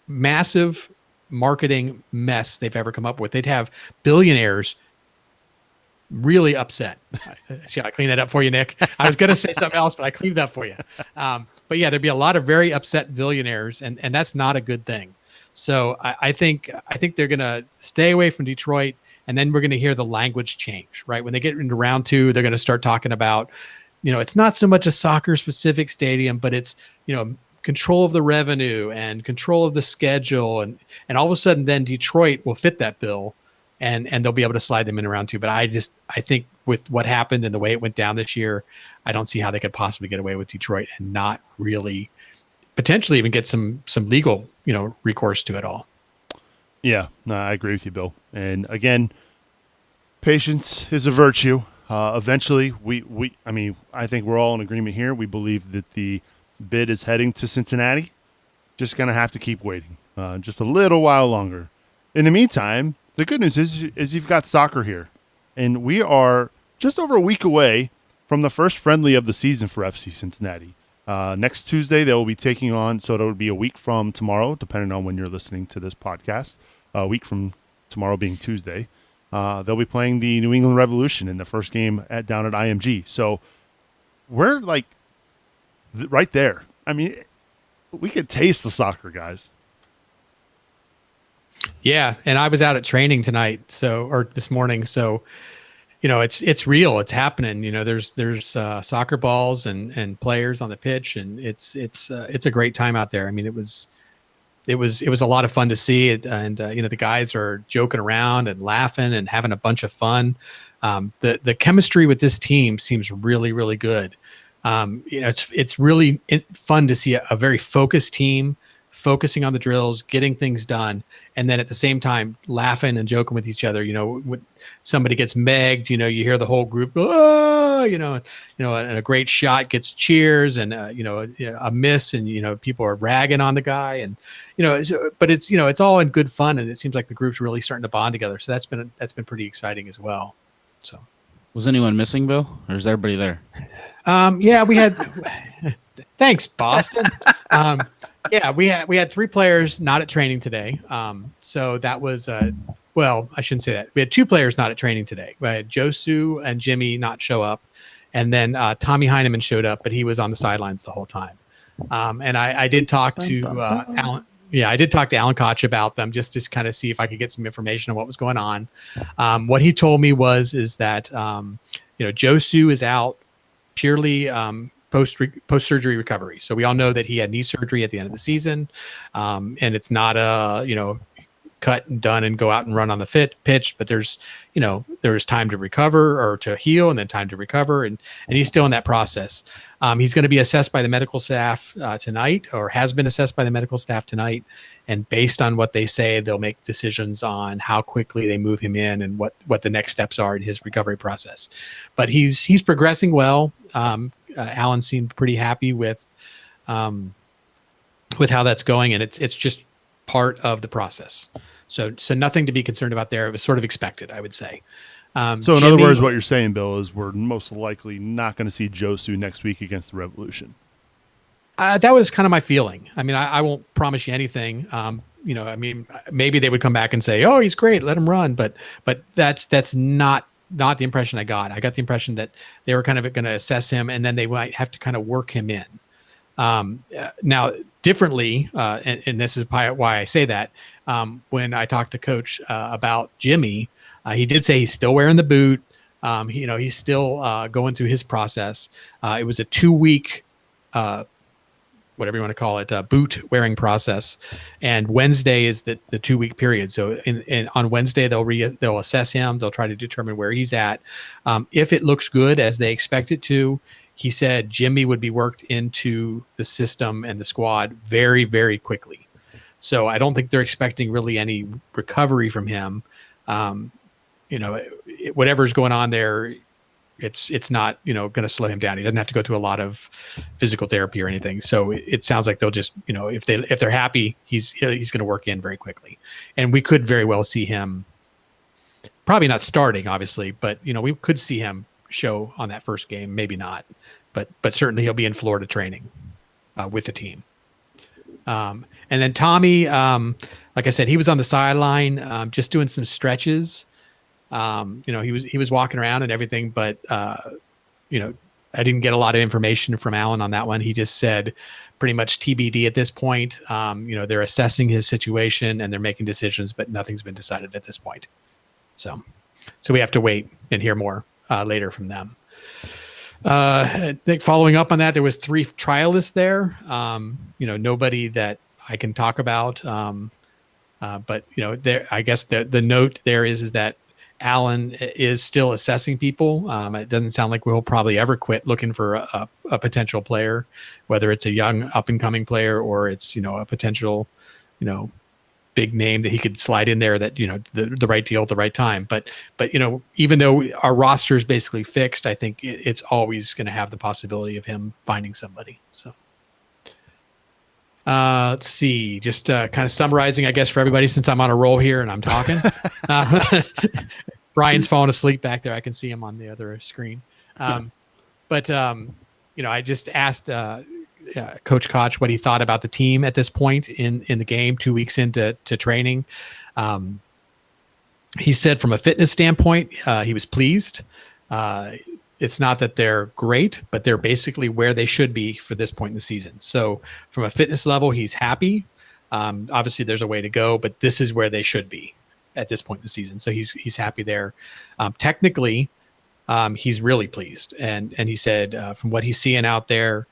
massive marketing mess they've ever come up with. They'd have billionaires really upset. See, I cleaned that up for you, Nick. I was going to say something else, but I cleaned it up for you. But yeah, there'd be a lot of very upset billionaires, and that's not a good thing. So I think they're going to stay away from Detroit, and then we're going to hear the language change, right? When they get into round 2, they're going to start talking about, it's not so much a soccer specific stadium, but it's, control of the revenue and control of the schedule. And all of a sudden then Detroit will fit that bill and they'll be able to slide them in round 2. But I think with what happened and the way it went down this year, I don't see how they could possibly get away with Detroit and not really potentially even get some legal, recourse to it all. Yeah, no, I agree with you, Bill. And again, patience is a virtue. Eventually, I think we're all in agreement here. We believe that the bid is heading to Cincinnati. Just going to have to keep waiting just a little while longer. In the meantime, the good news is you've got soccer here. And we are just over a week away from the first friendly of the season for FC Cincinnati. Next Tuesday, they will be taking on, so it'll be a week from tomorrow, depending on when you're listening to this podcast, a week from tomorrow being Tuesday. They'll be playing the New England Revolution in the first game down at IMG. So we're like right there. I mean, we could taste the soccer, guys. Yeah, and I was out at training tonight, or this morning. So, it's real. It's happening. There's soccer balls and players on the pitch, and it's a great time out there. I mean, it was a lot of fun to see it, and the guys are joking around and laughing and having a bunch of fun. The chemistry with this team seems really, really good. It's really fun to see a very focused team focusing on the drills, getting things done, and then at the same time laughing and joking with each other. When somebody gets megged, you hear the whole group, and a great shot gets cheers, and a miss, and people are ragging on the guy, and but it's all in good fun, and it seems like the group's really starting to bond together. So that's been pretty exciting as well. So, was anyone missing, Bill, or is everybody there? Yeah, we had. Thanks, Boston. Yeah, we had 3 players not at training today. So that was well, I shouldn't say that. We had 2 players not at training today. We had Josu and Jimmy not show up, and then Tommy Heineman showed up, but he was on the sidelines the whole time. And I did talk to Alan. Yeah, I did talk to Alan Koch about them just to kind of see if I could get some information on what was going on. What he told me is that Josu is out purely post-surgery recovery. So we all know that he had knee surgery at the end of the season, and it's not a cut and done and go out and run on the pitch, but there's time to recover or to heal, and then time to recover, and he's still in that process. He's going to be assessed by the medical staff tonight, or has been assessed by the medical staff tonight, and based on what they say, they'll make decisions on how quickly they move him in and what the next steps are in his recovery process. But he's progressing well. Alan seemed pretty happy with how that's going, and it's just part of the process. So nothing to be concerned about there. It was sort of expected, I would say. So in other words, what you're saying, Bill, is we're most likely not going to see Josu next week against the Revolution. That was kind of my feeling. I mean, I won't promise you anything. Maybe they would come back and say, "Oh, he's great, let him run," but that's not the impression I got. I got the impression that they were kind of going to assess him, and then they might have to kind of work him in. Now, differently, and this is why I say that, when I talked to Coach about Jimmy, he did say he's still wearing the boot. He's still going through his process. It was a 2-week, whatever you want to call it, boot wearing process, and Wednesday is the 2-week period. So on Wednesday they'll assess him. They'll try to determine where he's at. If it looks good as they expect it to, he said Jimmy would be worked into the system and the squad very, very quickly. So I don't think they're expecting really any recovery from him. Whatever's going on there, it's not, going to slow him down. He doesn't have to go through a lot of physical therapy or anything. So it sounds like they'll just, if they're happy, he's going to work in very quickly. And we could very well see him probably not starting, obviously, but we could see him show on that first game, maybe not, but certainly he'll be in Florida training with the team. And then Tommy, like I said, he was on the sideline, just doing some stretches. He was walking around and everything, but I didn't get a lot of information from Alan on that one. He just said pretty much TBD at this point. They're assessing his situation and they're making decisions, but nothing's been decided at this point. So we have to wait and hear more later from them. I think following up on that, there was 3 trialists there. Nobody that I can talk about. But I guess the note there is that Alan is still assessing people. It doesn't sound like we'll probably ever quit looking for a potential player, whether it's a young up and coming player or it's, a potential, big name that he could slide in there that, the right deal at the right time. But even though our roster is basically fixed, I think it's always going to have the possibility of him finding somebody. So let's see, just kind of summarizing, I guess, for everybody, since I'm on a roll here and I'm talking. Brian's falling asleep back there. I can see him on the other screen. But I just asked Coach Koch what he thought about the team at this point in the game, 2 weeks into training. He said from a fitness standpoint, he was pleased. It's not that they're great, but they're basically where they should be for this point in the season. So from a fitness level, he's happy. Obviously, there's a way to go, but this is where they should be at this point in the season. So he's happy there. Technically, he's really pleased. And he said from what he's seeing out there,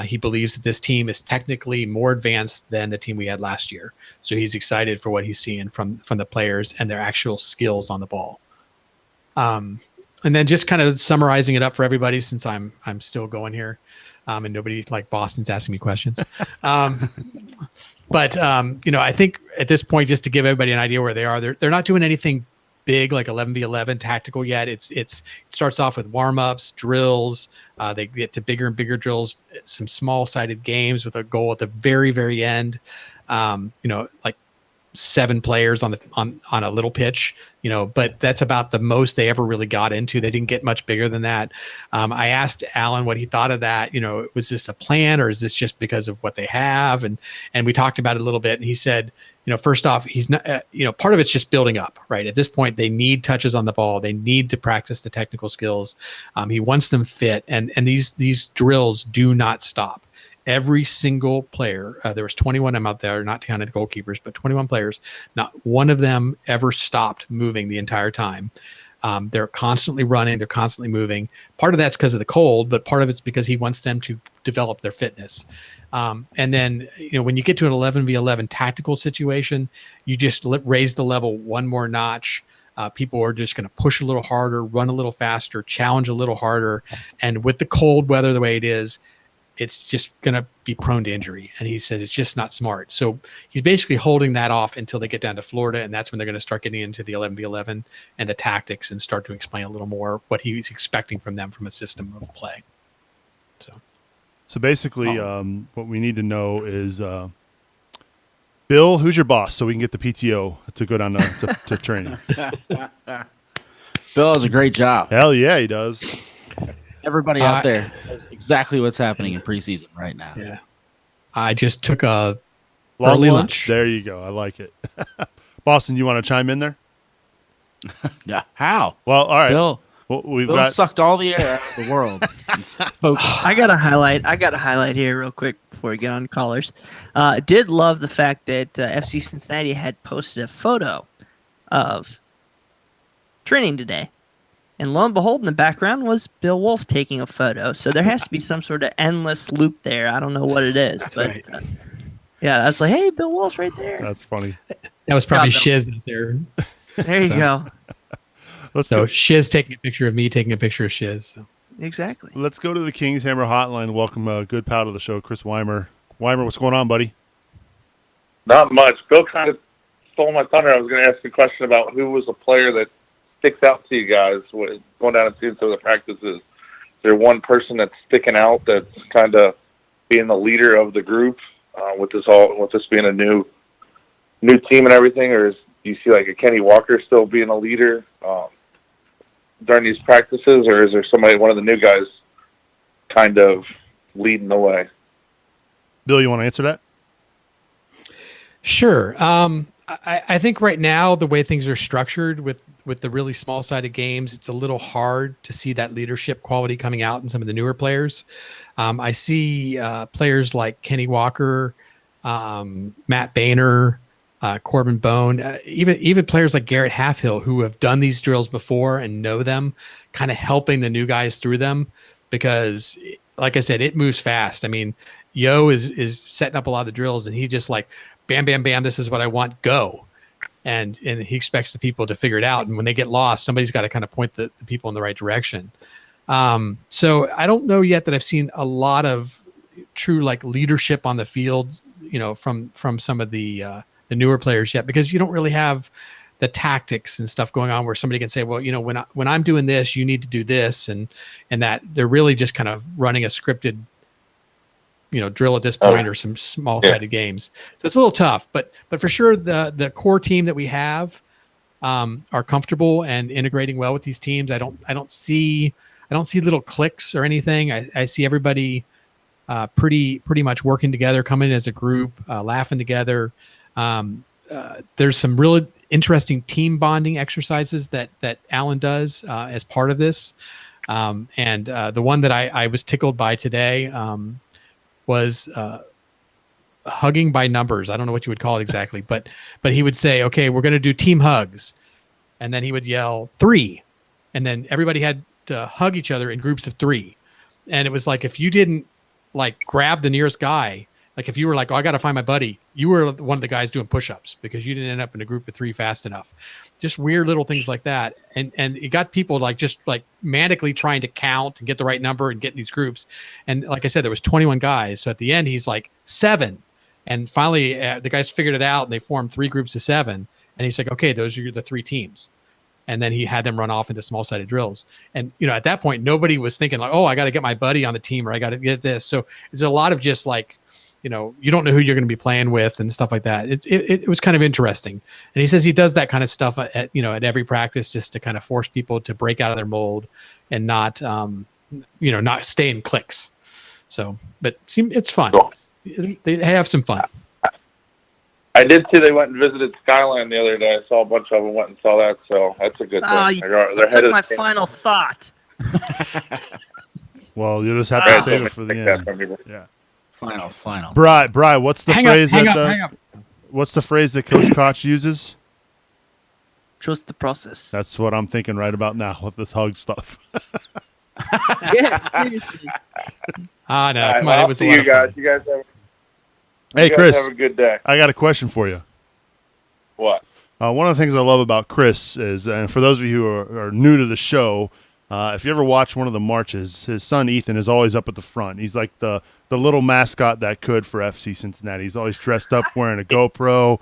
he believes that this team is technically more advanced than the team we had last year. So he's excited for what he's seeing from the players and their actual skills on the ball. And then just kind of summarizing it up for everybody, since I'm still going here, and nobody like Boston's asking me questions. But I think at this point, just to give everybody an idea where they are, they're not doing anything big like 11v11 tactical yet. It starts off with warm-ups, drills. They get to bigger and bigger drills, some small-sided games with a goal at the very, very end. Like 7 players on a little pitch, but that's about the most they ever really got into. They didn't get much bigger than that. I asked Alan what he thought of that. Was this a plan or is this just because of what they have? And we talked about it a little bit, and he said, first off, he's not, part of it's just building up, right? At this point, they need touches on the ball. They need to practice the technical skills. He wants them fit, and these drills do not stop. Every single player, there was 21 of them out there, not counting the goalkeepers, but 21 players, not one of them ever stopped moving the entire time. They're constantly running. They're constantly moving. Part of that's because of the cold, but part of it's because he wants them to develop their fitness. And then, when you get to an 11v11 tactical situation, you just raise the level one more notch. People are just going to push a little harder, run a little faster, challenge a little harder. And with the cold weather the way it is, it's just going to be prone to injury. And he says it's just not smart. So he's basically holding that off until they get down to Florida. And that's when they're going to start getting into the 11v11 and the tactics and start to explain a little more what he's expecting from them from a system of play. So basically, what we need to know is, Bill, who's your boss? So we can get the PTO to go down to training. Bill does a great job. Hell yeah, he does. Everybody out there knows exactly what's happening in preseason right now. Yeah. I just took a Long early lunch. There you go. I like it. Boston, you want to chime in there? Yeah. How? Well, all right. Bill, Well, Bill sucked all the air out of the world. I got a highlight here real quick before we get on callers. Did love the fact that FC Cincinnati had posted a photo of training today. And lo and behold, in the background was Bill Wolf taking a photo. So there has to be some sort of endless loop there. I don't know what it is. That's but right. Yeah, I was like, hey, Bill Wolf's right there. That's funny. That was probably Shiz out there. There you go. So Shiz taking a picture of me, taking a picture of Shiz. So. Exactly. Let's go to the Kings Hammer hotline. Welcome a good pal to the show, Chris Weimer. Weimer, what's going on, buddy? Not much. Bill kind of stole my thunder. I was going to ask a question about who was a player that sticks out to you guys going down and seeing some of the practices. Is there one person that's sticking out that's kind of being the leader of the group with this being a new team and everything, or is do you see like a Kenny Walker still being a leader during these practices, or is there one of the new guys kind of leading the way? Bill, you want to answer that? Sure. I think right now the way things are structured with the really small-sided games, it's a little hard to see that leadership quality coming out in some of the newer players. I see players like Kenny Walker, Matt Boehner, Corbin Bone, even players like Garrett Halfhill who have done these drills before and know them, kind of helping the new guys through them because, like I said, it moves fast. I mean, Yo is setting up a lot of the drills, and he just like, bam, bam, bam, this is what I want, go. And he expects the people to figure it out. And when they get lost, somebody's got to kind of point the people in the right direction. So I don't know yet that I've seen a lot of true like leadership on the field, from some of the newer players yet, because you don't really have the tactics and stuff going on where somebody can say, well, when I'm doing this, you need to do this. And that they're really just kind of running a scripted drill at this point, or some small-sided games. So it's a little tough, but for sure the core team that we have are comfortable and integrating well with these teams. I don't see little cliques or anything. I see everybody pretty much working together, coming as a group, laughing together. There's some really interesting team bonding exercises that Alan does as part of this. And the one that I was tickled by today was hugging by numbers. I don't know what you would call it exactly, but he would say, okay, we're going to do team hugs. And then he would yell 3. And then everybody had to hug each other in groups of 3. And it was like, if you didn't like grab the nearest guy, like if you were like, oh, I got to find my buddy, you were one of the guys doing push-ups because you didn't end up in a group of 3 fast enough. Just weird little things like that. And it got people like just like manically trying to count and get the right number and get in these groups. And like I said, there was 21 guys. So at the end, he's like 7. And finally, the guys figured it out and they formed 3 groups of 7. And he's like, okay, those are the 3 teams. And then he had them run off into small-sided drills. And, at that point, nobody was thinking like, oh, I got to get my buddy on the team or I got to get this. So it's a lot of just like, you don't know who you're going to be playing with and stuff like that. It was kind of interesting. And he says he does that kind of stuff at every practice just to kind of force people to break out of their mold and not stay in cliques. So, but it's fun. Cool. They have some fun. I did see they went and visited Skyline the other day. I saw a bunch of them went and saw that, so that's a good thing. You took my final thought. Well, you just have to save it for the end. Yeah. Final. Bri, what's the phrase hang up. What's the phrase that Coach Koch uses? Trust the process. That's what I'm thinking right about now with this hug stuff. Yes, seriously. No, come on, I'll it was see a lot you of guys. fun. You guys have. Hey, Chris. Have a good day. I got a question for you. What? One of the things I love about Chris is, and for those of you who are new to the show, if you ever watch one of the marches, his son Ethan is always up at the front. He's like the little mascot that could for FC Cincinnati. He's always dressed up wearing a GoPro.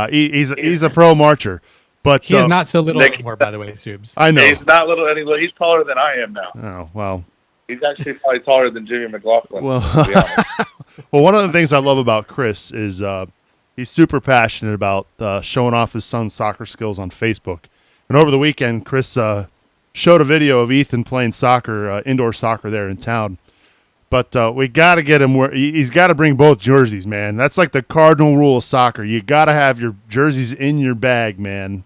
He's a pro marcher. But he is not so little anymore, by the way, Subes. I know. He's not little anymore. He's taller than I am now. Oh, well. He's actually probably taller than Jimmy McLaughlin. Well, to be honest. well, one of the things I love about Chris is he's super passionate about showing off his son's soccer skills on Facebook. And over the weekend, Chris showed a video of Ethan playing soccer, indoor soccer there in town. But we got to get him where he's got to bring both jerseys, man. That's like the cardinal rule of soccer. You got to have your jerseys in your bag, man.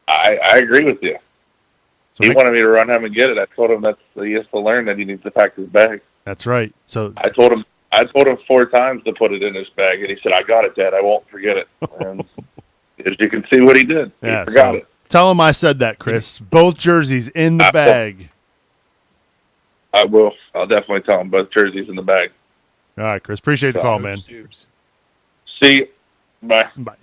I agree with you. So he wanted me to run him and get it. I told him he has to learn that he needs to pack his bag. That's right. So I told him 4 times to put it in his bag, and he said, "I got it, Dad. I won't forget it." And as you can see, what he did, he forgot it. Tell him I said that, Chris. Both jerseys in the bag. I will. I'll definitely tell him both jerseys in the bag. All right, Chris. Appreciate the call, man. See you. Bye. Bye.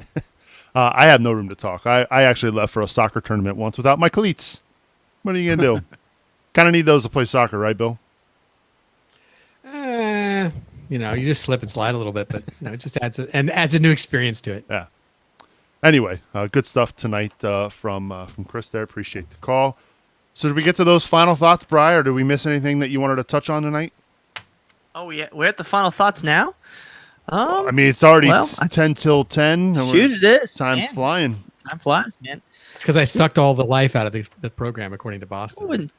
I have no room to talk. I actually left for a soccer tournament once without my cleats. What are you going to do? Kind of need those to play soccer, right, Bill? You just slip and slide a little bit, but it just adds a new experience to it. Yeah. Anyway, good stuff tonight from Chris there. Appreciate the call. So did we get to those final thoughts, Bri, or did we miss anything that you wanted to touch on tonight? Oh, yeah. We're at the final thoughts now? I mean, it's already well, 10 till 10. and Shoot, it is. Time's man. flying. Time flies, man. It's because I sucked all the life out of the program, according to I Boston. wouldn't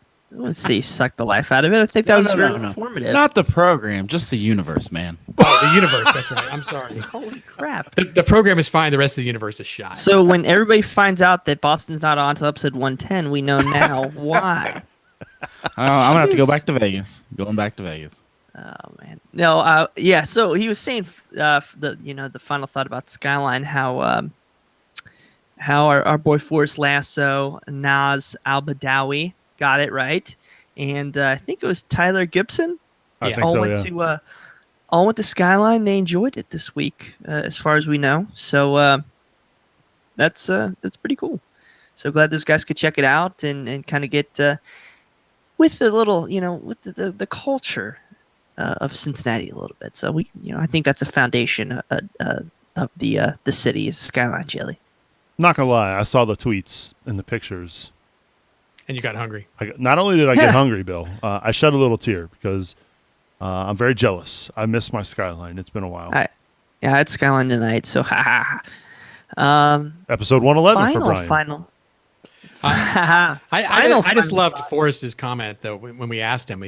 say suck the life out of it. I think that was very informative. Not the program, just the universe, man. Oh, the universe. That's right. I'm sorry. Holy crap. The program is fine. The rest of the universe is shot. So when everybody finds out that Boston's not on to episode 110, we know now why. I'm gonna have to go back to Vegas. Going back to Vegas. Oh man, no, yeah. So he was saying the final thought about Skyline, how our boy Forrest Lasso, Naz Al-Badawi got it right, and I think it was Tyler Gibson. I think so. All went to Skyline. They enjoyed it this week, as far as we know. So that's pretty cool. So glad those guys could check it out and kind of get with the little, with the culture of Cincinnati a little bit. So we, I think that's a foundation of the city is Skyline Jelly. Not gonna lie, I saw the tweets and the pictures. And you got hungry. Not only did I get hungry, Bill, I shed a little tear because I'm very jealous. I miss my Skyline. It's been a while. I had Skyline tonight, so Episode 111 for Brian. Final. I just loved Forrest's comment though when we asked him,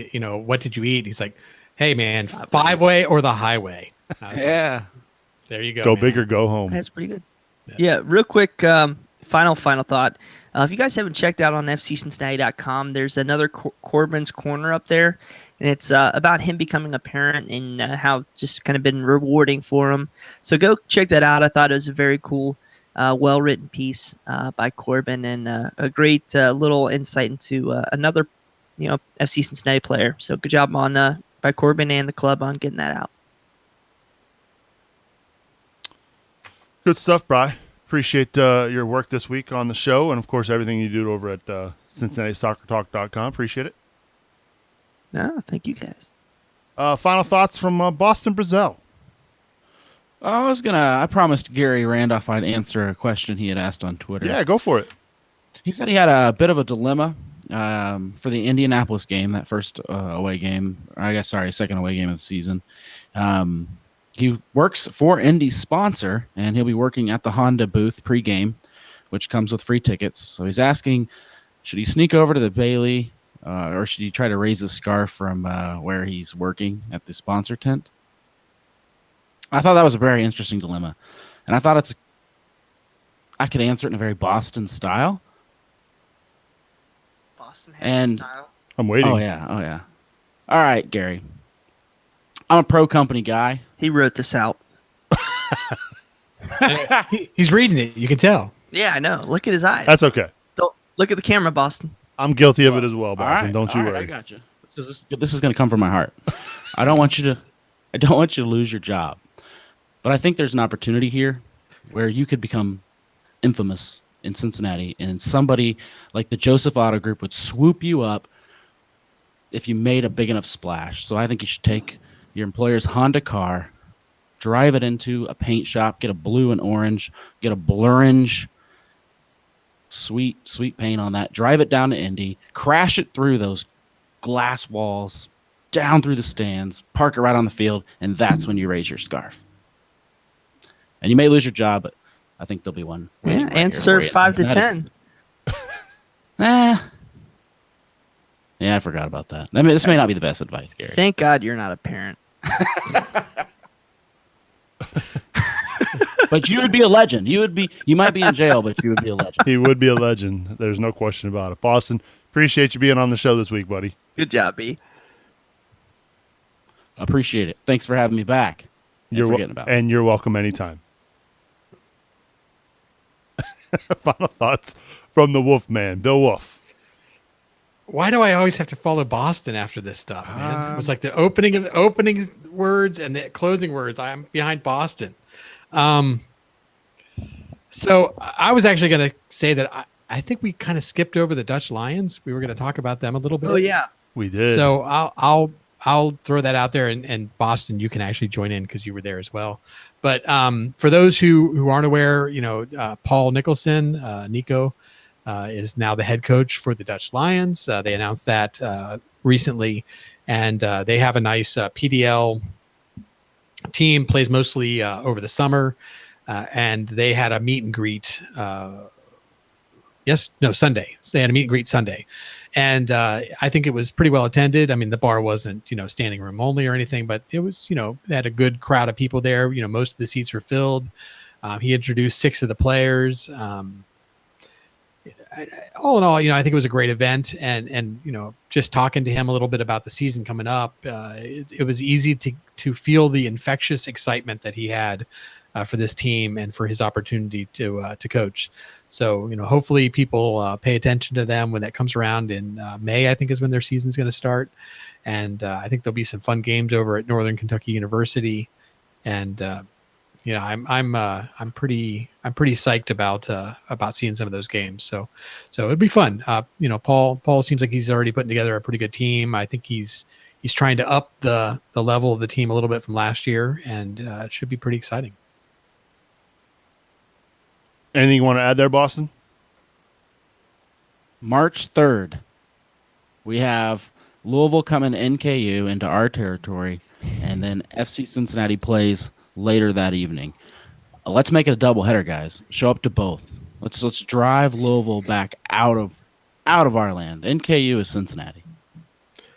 what did you eat? He's like, "Hey man, 5-way or the highway?" Yeah. There you go. Go man. big or go home. That's pretty good. Yeah, real quick, final thought. If you guys haven't checked out on fccincinnati.com, there's another Corbin's Corner up there, and it's about him becoming a parent and how just kind of been rewarding for him. So go check that out. I thought it was a very cool, well-written piece by Corbin and a great little insight into another, FC Cincinnati player. So good job on by Corbin and the club on getting that out. Good stuff, Bri. Appreciate your work this week on the show and, of course, everything you do over at CincinnatiSoccerTalk.com. Appreciate it. No, thank you guys. Final thoughts from Boston Brazil. I promised Gary Randolph I'd answer a question he had asked on Twitter. Yeah, go for it. He said he had a bit of a dilemma for the Indianapolis game, that first away game. Second away game of the season. He works for Indy's sponsor, and he'll be working at the Honda booth pregame, which comes with free tickets. So he's asking, should he sneak over to the Bailey, or should he try to raise his scarf from where he's working at the sponsor tent? I thought that was a very interesting dilemma, and I thought I could answer it in a very Boston style. Boston style. I'm waiting. Oh yeah. All right, Gary. I'm a pro company guy. He wrote this out. He's reading it. You can tell. Yeah, I know. Look at his eyes. That's okay. Don't look at the camera, Boston. I'm guilty of it as well, Boston. Right, Don't you worry. I got you. This is going to come from my heart. I don't want you to lose your job. But I think there's an opportunity here where you could become infamous in Cincinnati, and somebody like the Joseph Auto Group would swoop you up if you made a big enough splash. So I think you should take your employer's Honda car, drive it into a paint shop, get a blue and orange, get a Blurange, sweet paint on that, drive it down to Indy, crash it through those glass walls, down through the stands, park it right on the field, and that's when you raise your scarf. And you may lose your job, but I think there'll be one. Yeah, and serve 5 to 10. Yeah, I forgot about that. I mean, this may not be the best advice, Gary. Thank God you're not a parent. But you would be a legend. You might be in jail, but you would be a legend. He would be a legend. There's no question about it. Boston, appreciate you being on the show this week, buddy. Good job, B. Appreciate it. Thanks for having me back. You're welcome anytime. Final thoughts from the Wolfman, Bill Wolf. Why do I always have to follow Boston after this stuff, man? It was like the opening words and the closing words. I'm behind Boston. So I was actually going to say that I think we kind of skipped over the Dutch Lions. We were going to talk about them a little bit. Oh yeah, we did. So I'll throw that out there, and Boston, you can actually join in because you were there as well. But for those who aren't aware, Paul Nicholson, Nico, is now the head coach for the Dutch Lions. They announced that recently, and they have a nice PDL team plays mostly over the summer, and they had a meet and greet. Sunday. So they had a meet and greet Sunday, and I think it was pretty well attended. I mean, the bar wasn't standing room only or anything, but it was they had a good crowd of people there. Most of the seats were filled. He introduced 6 of the players. All in all, I think it was a great event, and just talking to him a little bit about the season coming up, it was easy to feel the infectious excitement that he had for this team and for his opportunity to coach. So hopefully people pay attention to them when that comes around in May. I think is when their season's going to start, and I think there'll be some fun games over at Northern Kentucky University, and I'm pretty psyched about seeing some of those games. So it'd be fun. Paul seems like he's already putting together a pretty good team. I think he's trying to up the level of the team a little bit from last year, and it should be pretty exciting. Anything you want to add there, Boston? March 3rd, we have Louisville coming NKU into our territory, and then FC Cincinnati plays later that evening. Let's make it a doubleheader, guys. Show up to both. Let's drive Louisville back out of our land. NKU is Cincinnati.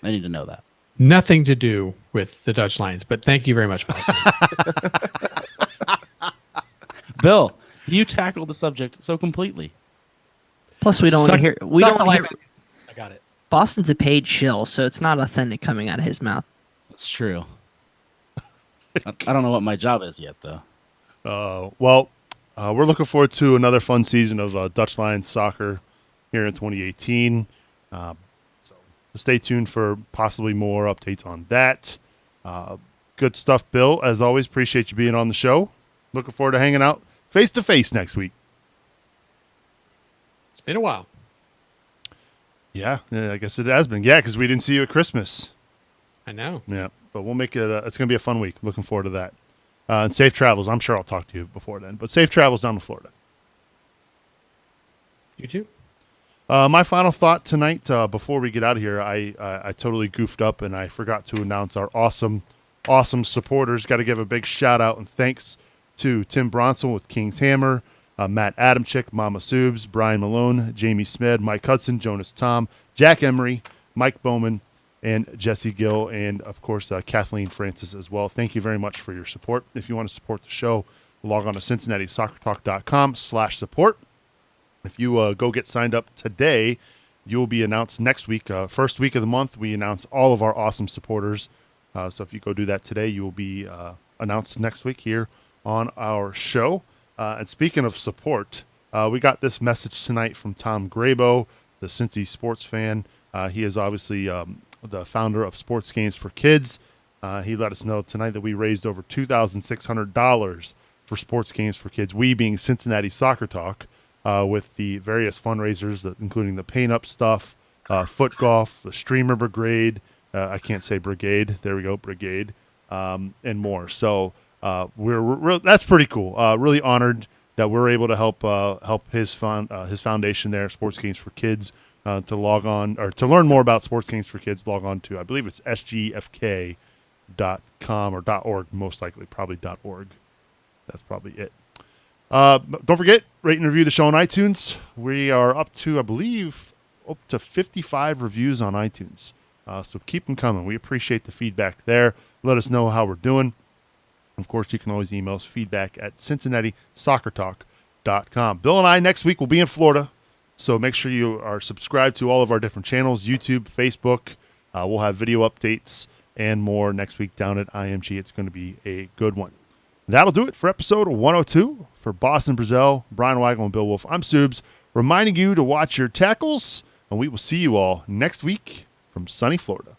I need to know that. Nothing to do with the Dutch Lions, but thank you very much, Boston. Bill, you tackled the subject so completely. Plus, we don't hear. We don't hear. I got it. Boston's a paid shill, so it's not authentic coming out of his mouth. That's true. I don't know what my job is yet, though. We're looking forward to another fun season of Dutch Lions soccer here in 2018. So stay tuned for possibly more updates on that. Good stuff, Bill. As always, appreciate you being on the show. Looking forward to hanging out face-to-face next week. It's been a while. Yeah, I guess it has been. Yeah, because we didn't see you at Christmas. I know. Yeah, but we'll make it. It's going to be a fun week. Looking forward to that. And safe travels. I'm sure I'll talk to you before then. But safe travels down to Florida. You too. My final thought tonight, before we get out of here, I totally goofed up and I forgot to announce our awesome supporters. Got to give a big shout out and thanks to Tim Bronson with King's Hammer, Matt Adamczyk, Mama Subs, Brian Malone, Jamie Smed, Mike Hudson, Jonas Tom, Jack Emery, Mike Bowman, and Jesse Gill, and of course Kathleen Francis as well. Thank you very much for your support. If you want to support the show, log on to CincinnatiSoccerTalk.com/support. If you go get signed up today, you'll be announced next week. First week of the month, we announce all of our awesome supporters. So if you go do that today, you will be announced next week here on our show. And speaking of support, we got this message tonight from Tom Grabo, the Cincy sports fan. He is obviously the founder of Sports Games for Kids. He let us know tonight that we raised over $2,600 for Sports Games for Kids, we being Cincinnati Soccer Talk, with the various fundraisers, including the paint up stuff, foot golf, the streamer brigade, I can't say brigade, there we go, brigade, and more. So we're that's pretty cool. Really honored that we're able to help his foundation there, Sports Games for Kids. To log on or to learn more about Sports Games for Kids, log on to, I believe it's sgfk.com or .org, most likely, probably .org. That's probably it. But don't forget, rate and review the show on iTunes. We are up to, I believe, up to 55 reviews on iTunes. So keep them coming. We appreciate the feedback there. Let us know how we're doing. Of course, you can always email us feedback@CincinnatiSoccerTalk.com. Bill and I next week will be in Florida. So make sure you are subscribed to all of our different channels, YouTube, Facebook. We'll have video updates and more next week down at IMG. It's going to be a good one. That'll do it for episode 102. For Boston Brazel, Brian Weigel, and Bill Wolf, I'm Subs, reminding you to watch your tackles, and we will see you all next week from sunny Florida.